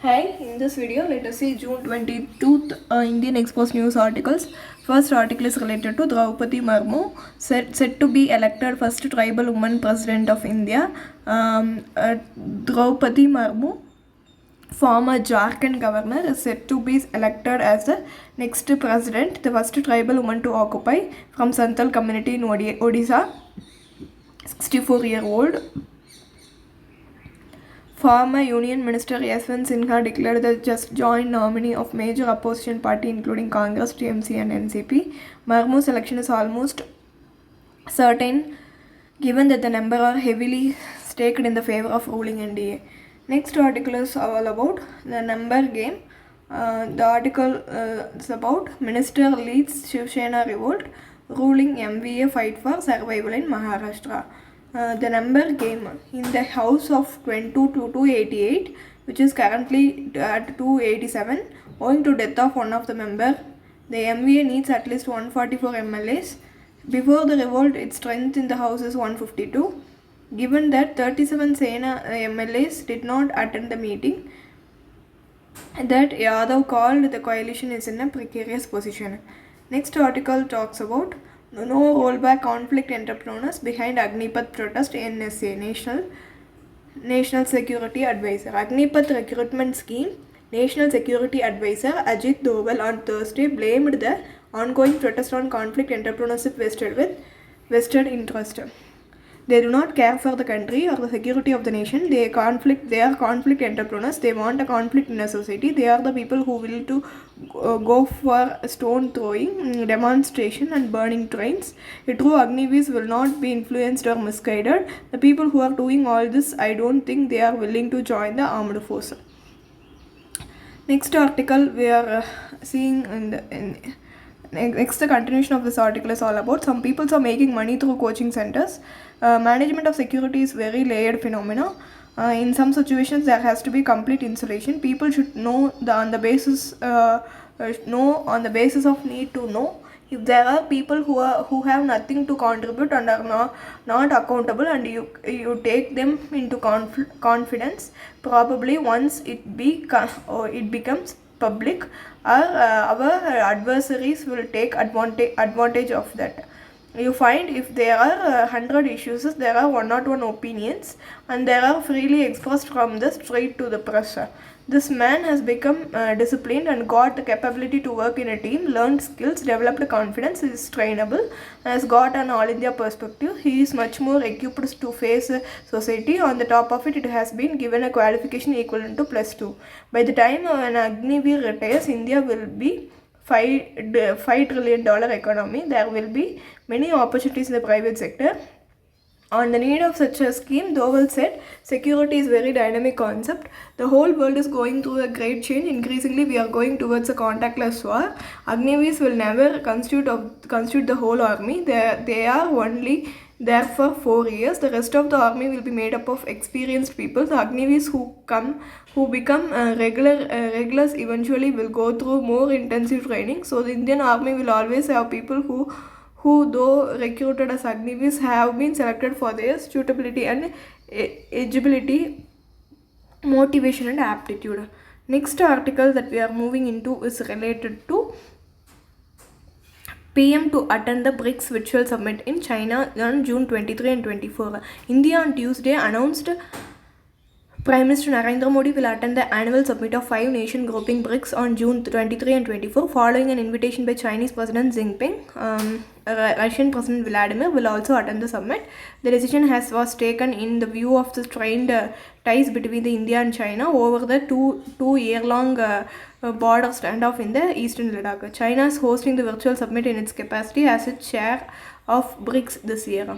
Hi, in this video, let us see June 22 Indian Express news articles. First article is related to Draupadi Murmu, said to be elected first tribal woman president of India. Draupadi Murmu, former Jharkhand governor, is said to be elected as the next president, the first tribal woman to occupy from Santal community in Odisha, 64-year-old. Former Union Minister Yashwant Sinha declared the just joint nominee of major opposition party including Congress, TMC and NCP. Murmu's election is almost certain given that the number are heavily staked in the favor of ruling NDA. Next article is all about the number game. The article is about Minister leads Shiv Sena revolt, ruling MVA fight for survival in Maharashtra. The number game in the house of 22 to 288, which is currently at 287, owing to death of one of the member. The MVA needs at least 144 MLAs. Before the revolt, its strength in the house is 152. Given that 37 Sena MLAs did not attend the meeting, that Yadav called the coalition is in a precarious position. Next article talks about no rollback conflict entrepreneurs behind Agnipath protest NSA, National Security Advisor. Agnipath recruitment scheme, National Security Advisor Ajit Doval on Thursday blamed the ongoing protest on conflict entrepreneurship vested interest. They do not care for the country or the security of the nation. They are conflict entrepreneurs. They want a conflict in a society. They are the people who will to go for stone throwing, demonstration and burning trains. A true Agnivis will not be influenced or misguided. The people who are doing all this, I don't think they are willing to join the armed force. Next article we are seeing next, the continuation of this article is all about some people are making money through coaching centers. Management of security is very layered phenomena. In some situations, there has to be complete insulation. People should know on the basis of need to know. If there are people who have nothing to contribute and are not accountable, and you take them into confidence, probably once it becomes public, our adversaries will take advantage of that. You find if there are 100 issues, there are one or one opinions, and they are freely expressed from the street to the press. This man has become disciplined and got the capability to work in a team, learned skills, developed confidence, is trainable, has got an all India perspective. He is much more equipped to face society. On the top of it, it has been given a qualification equivalent to +2. By the time an Agnivir retires, India will be $5 trillion economy. There will be many opportunities in the private sector. On the need of such a scheme, Doval said, security is a very dynamic concept. The whole world is going through a great change. Increasingly, we are going towards a contactless war. Agnivis will never constitute the whole army. They are only there for 4 years. The rest of the army will be made up of experienced people. The Agnivis who become regulars eventually will go through more intensive training. So the Indian army will always have people who though recruited as Agnivis have been selected for their suitability and eligibility, motivation and aptitude. Next article that we are moving into is related to PM to attend the BRICS virtual summit in China on June 23 and 24. India on Tuesday announced Prime Minister Narendra Modi will attend the annual summit of 5-nation grouping BRICS on June 23 and 24, following an invitation by Chinese President Xi Jinping. Russian President Vladimir will also attend the summit. The decision was taken in the view of the strained ties between the India and China over the two-year-long border standoff in the eastern Ladakh. China is hosting the virtual summit in its capacity as its chair of BRICS this year.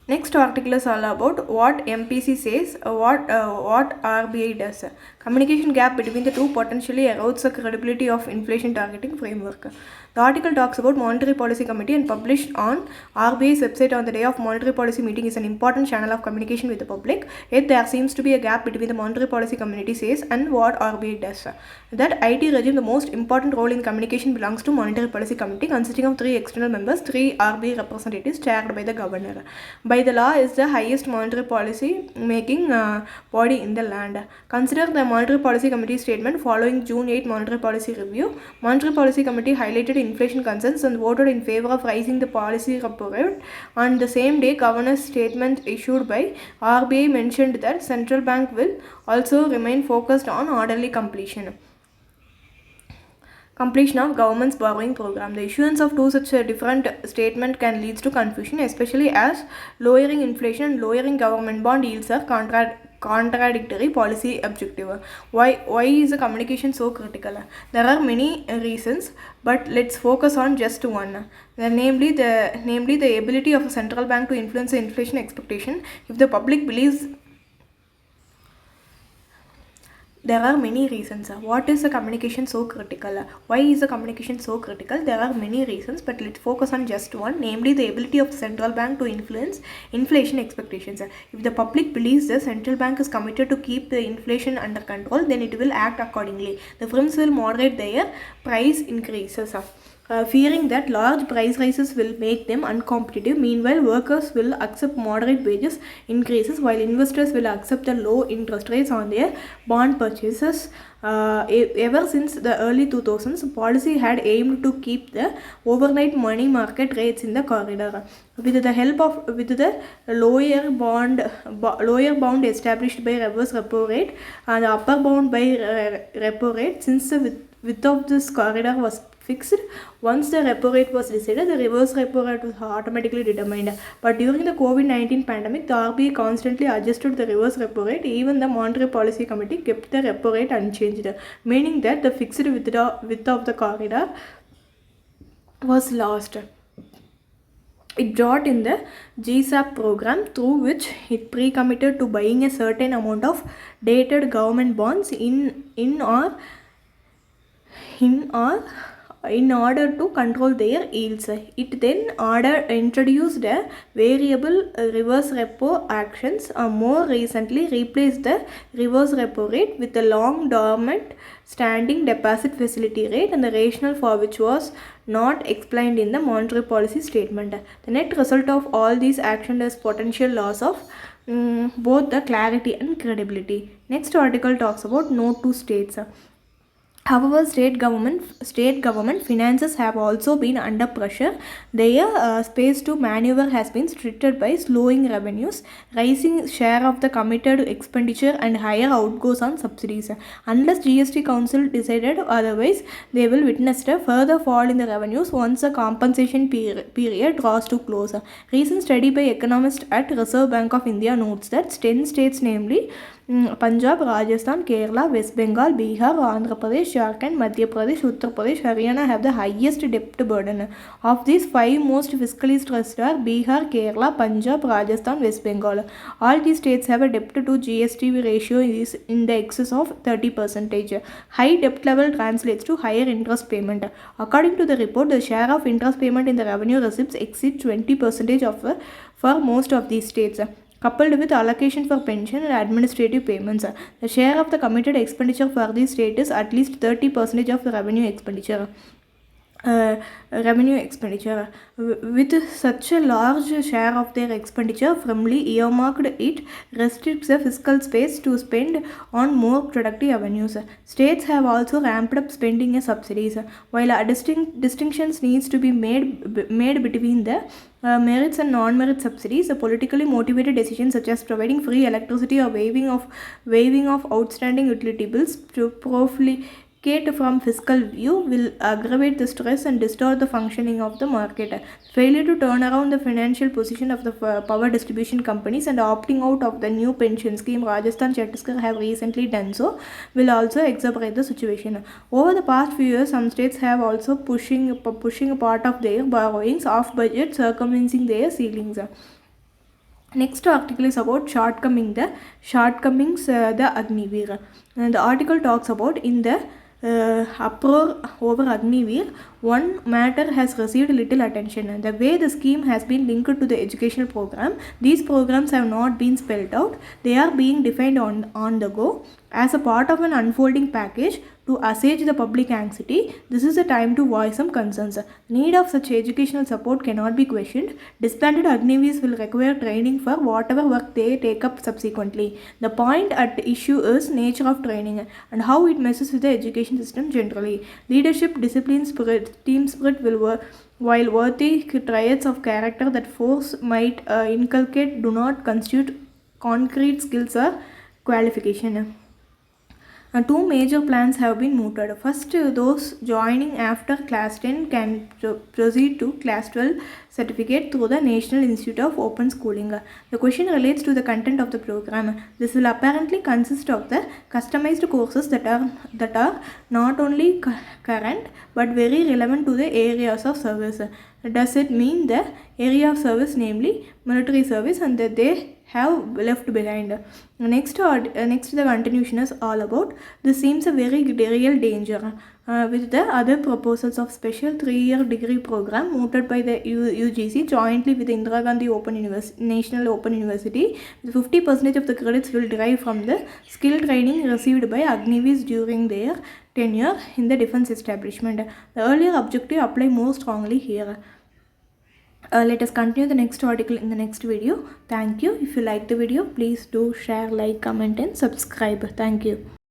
Next article is all about what MPC says, what RBI does. Communication gap between the two potentially erodes the credibility of inflation targeting framework. The article talks about Monetary Policy Committee and published on RBI's website on the day of Monetary Policy meeting is an important channel of communication with the public. Yet there seems to be a gap between the Monetary Policy Committee says and what RBI does. That IT regime, the most important role in communication belongs to Monetary Policy Committee, consisting of 3 external members, 3 RBI representatives chaired by the governor. by the law is the highest monetary policy making body in the land. Consider the Monetary Policy Committee statement following June 8 Monetary Policy Review. Monetary Policy Committee highlighted inflation concerns and voted in favor of raising the policy repo rate. On the same day, Governor's statement issued by RBI mentioned that central bank will also remain focused on orderly completion of government's borrowing program. The issuance of two such different statements can lead to confusion, especially as lowering inflation and lowering government bond yields are contradictory policy objective. Why is the communication so critical? There are many reasons, but let's focus on just one. Namely the ability of a central bank to influence the inflation expectation. If the public believes, there are many reasons. What is the communication so critical? Why is the communication so critical? There are many reasons, but let's focus on just one, namely the ability of the central bank to influence inflation expectations. If the public believes the central bank is committed to keep the inflation under control, then it will act accordingly. The firms will moderate their price increases, fearing that large price rises will make them uncompetitive. Meanwhile, workers will accept moderate wages increases, while investors will accept the low interest rates on their bond purchases. Ever since the early 2000s, policy had aimed to keep the overnight money market rates in the corridor. With the help of lower bound established by reverse repo rate and the upper bound by repo rate, since the width of this corridor was fixed, once the repo rate was decided, the reverse repo rate was automatically determined. But during the COVID-19 pandemic, the RBI constantly adjusted the reverse repo rate. Even the Monetary Policy Committee kept the repo rate unchanged, meaning that the fixed width of the corridor was lost. It brought in the GSAP program, through which it pre-committed to buying a certain amount of dated government bonds in order to control their yields. It then introduced a variable reverse repo actions, more recently replaced the reverse repo rate with the long dormant standing deposit facility rate, and the rationale for which was not explained in the monetary policy statement. The net result of all these actions is potential loss of both the clarity and credibility. Next article talks about no to states. However, state government finances have also been under pressure. Their space to maneuver has been restricted by slowing revenues, rising share of the committed expenditure, and higher outgoes on subsidies. Unless GST Council decided otherwise, they will witness a further fall in the revenues once the compensation period draws to close. Recent study by economists at Reserve Bank of India notes that 10 states, namely Punjab, Rajasthan, Kerala, West Bengal, Bihar, Andhra Pradesh, Jharkhand, Madhya Pradesh, Uttar Pradesh, Haryana have the highest debt burden. Of these, 5 most fiscally stressed are Bihar, Kerala, Punjab, Rajasthan, West Bengal. All these states have a debt to GST ratio is in the excess of 30%. High debt level translates to higher interest payment. According to the report, the share of interest payment in the revenue receipts exceeds 20% for most of these states. Coupled with allocation for pension and administrative payments, the share of the committed expenditure for these states is at least 30% of the revenue expenditure. With such a large share of their expenditure firmly earmarked, it restricts the fiscal space to spend on more productive avenues. States have also ramped up spending and subsidies. While a distinctions needs to be made between the merits and non-merit subsidies, a politically motivated decisions such as providing free electricity or waiving of outstanding utility bills to profligate from fiscal view will aggravate the stress and distort the functioning of the market. Failure to turn around the financial position of the power distribution companies and opting out of the new pension scheme Rajasthan Chhattisgarh have recently done so will also exacerbate the situation. Over the past few years, some states have also pushing a part of their borrowings off budget, circumventing their ceilings. Next article is about shortcomings, the Agniveer. And the article talks about in the uproar over Agniveer, one matter has received little attention. The way the scheme has been linked to the educational program, these programs have not been spelled out. They are being defined on the go as a part of an unfolding package To assuage the public anxiety, this is a time to voice some concerns. The need of such educational support cannot be questioned. Disbanded Agnivis will require training for whatever work they take up subsequently. The point at issue is nature of training and how it messes with the education system generally. Leadership, discipline, spirit, team spirit will work. While worthy traits of character that force might inculcate do not constitute concrete skills or qualification. Two major plans have been mooted. First, those joining after class 10 can proceed to class 12 certificate through the National Institute of Open Schooling. The question relates to the content of the program. This will apparently consist of the customized courses that are not only current but very relevant to the areas of service. Does it mean the area of service, namely military service, and that they have left behind? Next the continuation is all about. This seems a very real danger with the other proposals of special 3-year degree program mooted by the UGC jointly with Indira Gandhi National Open University. 50% of the credits will derive from the skill training received by Agnivis during their tenure in the defense establishment. The earlier objective apply more strongly here. Let us continue the next article in the next video. Thank you. If you like the video, please do share, like, comment and subscribe. Thank you.